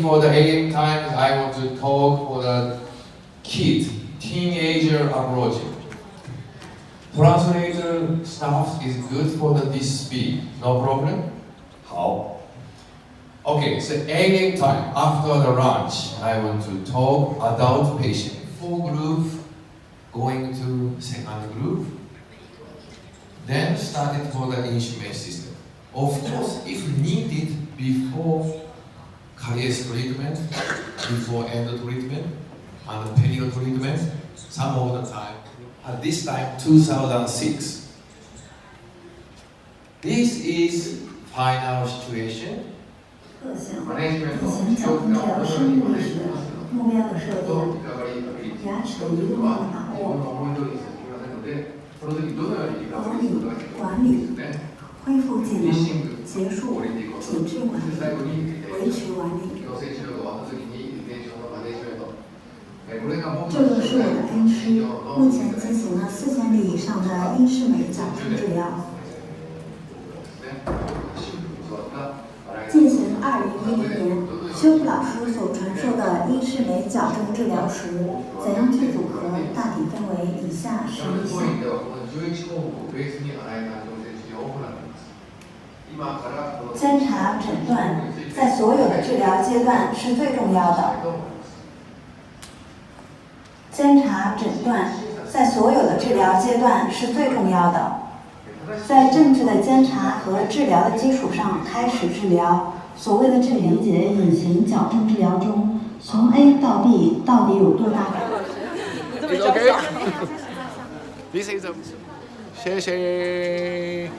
for the AM time, I want to talk for the kid, teenager approaching. Translator staff is good for this speed, no problem? 好。Okay, so AM time, after the lunch, I want to talk adult patient. Full group, going to second group. Then started for the instrument system. Of course, if needed before career treatment, before end treatment, and period treatment, some of the time. At this time, 2006. This is final situation. 目标的设定，牙齿的移动和把握，管理、恢复技能、结束、体质管理、维持管理。这个是我的恩师，目前进行了4000例以上的英式美矫正治疗。进行2010年修复老师所传授的英式美矫正治疗时，怎样去组合？大体分为以下11项。监察诊断在所有的治疗阶段是最重要的。监察诊断在所有的治疗阶段是最重要的。在正确的监察和治疗的基础上开始治疗。所谓的这理解隐形矫正治疗中，从 A 到 B 到底有多大？It's okay. This is a 谢谢。